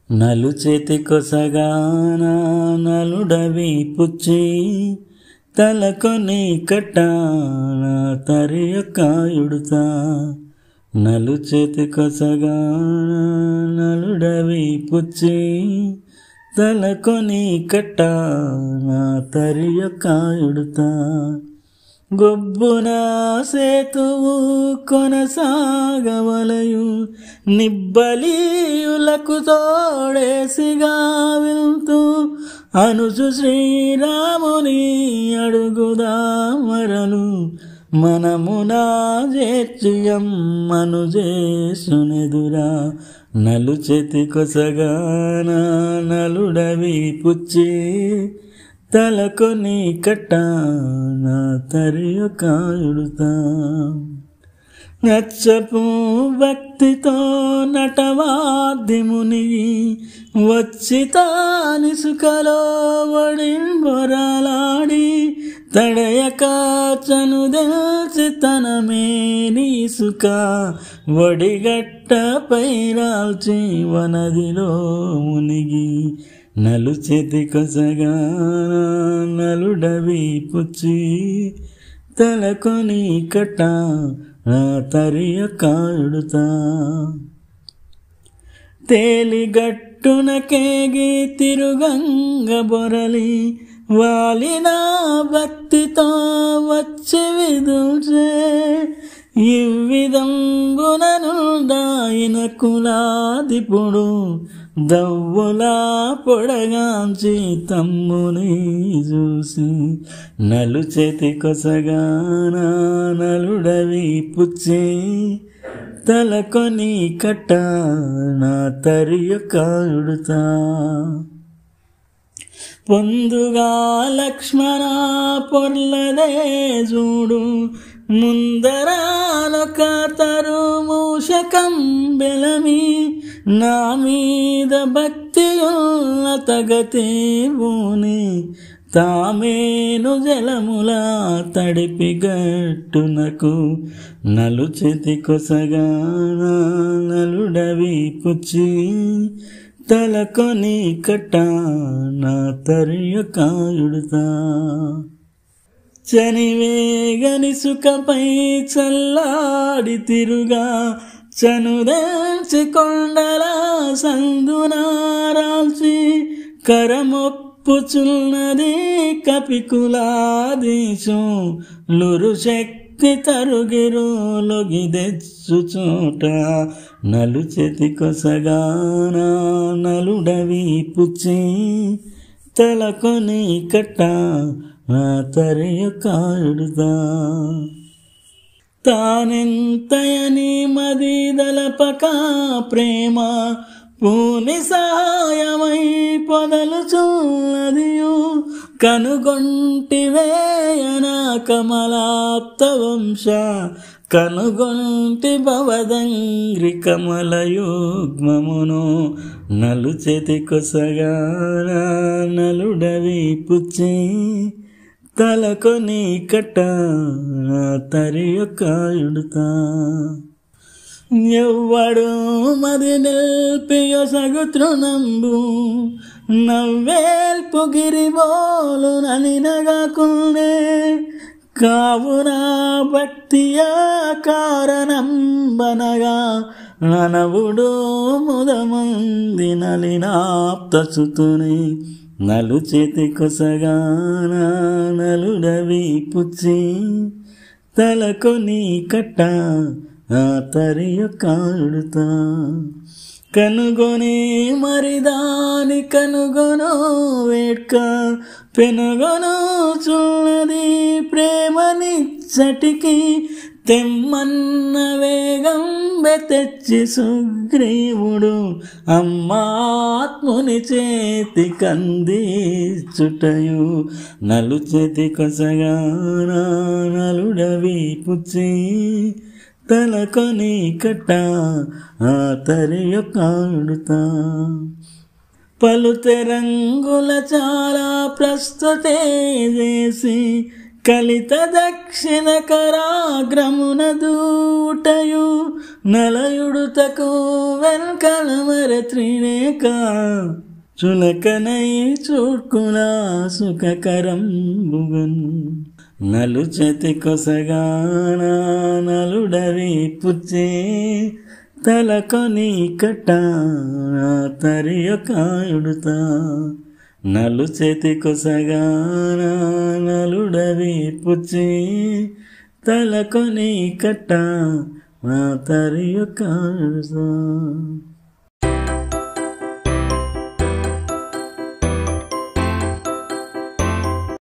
నలు చేతి కొసగాన నలుడవి పుచ్చి తలకొని కట్టాన తరియకాయుడుతా. నలు చేతి కొసగాన నలుడవి పుచ్చి తలకొని కట్టాన తరియకాయుడుతా. గొబ్బున సేతువు కొనసాగవలయు నిబ్బలీయులకు తోడేసిగా వెళ్తూ అనుచు శ్రీరాముని అడుగుదామరలు మనమునా చేర్చియం మనుజేసునెదురా. నలు చేతి కొసగాన నలుడవి పుచ్చి తలకొని కట్టాన తరియకాయుడుతా. నచ్చపు భక్తితో నటవాద్యముని వచ్చి తానిసుకలో వడింబొరలాడి తడయక చనుదెల్చి తనమేనీసుక వడిగట్ట పైరాల్చి వనదిలో మునిగి. నలు చేతి కొసగాన నలుడవి పుచ్చి తలకొని కట్టాన తరియకాయుడుతా. తేలిగట్టున కేగి తిరుగంగ బొరలి వాలిన భక్తితో వచ్చి విదుచే. ఇవ్విధంబుననుదాయిన కులాదిపుడు దవ్వులా పొడగాంచి తమ్ముని చూసి. నలు చేతి కొసగాన నలుడవి పుచ్చి తలకొని కట్టాన తరియకాయుడుతా. పొందుగా లక్ష్మణ పొర్లదే చూడు ముందరాలొక తరుమూషకం బెలమి నా మీద భక్తియున్నతగతి భూని తామేను జలములా తడిపి గట్టునకు. నలు చేతి కొసగాన నలుడవి పుచ్చి తలకొని కట్టాన తరియకాయుడుతా. చనివేగని సుఖపై చల్లాడి తిరుగా చనుదెల్చి కొండల సందునారాల్చి కరమొప్పుచున్నది కపికులాదీశు లురు శక్తి తరుగిరులొగిదెచ్చు చోట. నలు చేతి కొసగాన నలుడవి పుచ్చి తలకొని కట్టాన తరియకాయుడుతా. తానెంతయని మదిదలపక ప్రేమ పూని సహాయమై పొదలుచున్నదియు కనుగొంటివేయన కమలాప్త వంశ కనుగొంటి భవదంగ్రి కమలయుగ్మమును. నలు చేతి కొసగాన నలుడవి పుచ్చి తలకొని కట్టాన తరియకాయుడుతా. ఎవ్వడు మది నిల్పియొసగు తృణంబు నవ్వేల్పు గిరిబోలు నలినగాకునే కావున భక్తియా కారణం బనగా ననవుడు ముదమంది నలినాప్తసుతుని. నలు చేతి కొసగాన నలుడవి పుచ్చి తలకొని కట్టాన తరియకాయుడుతా. కనుగొని మరిదాని కనుగొను వేట్క పెనుగొను చున్నది ప్రేమనిచ్చటికి తెమ్మన్న వేగం తెచ్చి సుగ్రీవుడు అమ్మాత్ముని చేతి కందిచుటయు. నలు చేతి కొసగాన నలుడవి పుచ్చి తలకొని కట్టాన తరియకాయుడుతా. పలు తెరంగుల చాలా ప్రస్తుతే చేసి కలిత దక్షిణ కరాగ్రమున దూటయు నలయుడుతకు వెల్కల మర త్రినేక చులకనై చూడ్కులా సుఖకరం బుగన్ నలుచతి కొసగాన నలుడవి పుచ్చే తలకొని కట్ట తరియొకాయుడుతా నలుచతి కొసగాన నలుడవి పుచ్చే తలకొని కట్ట తరియొకాయుడుతా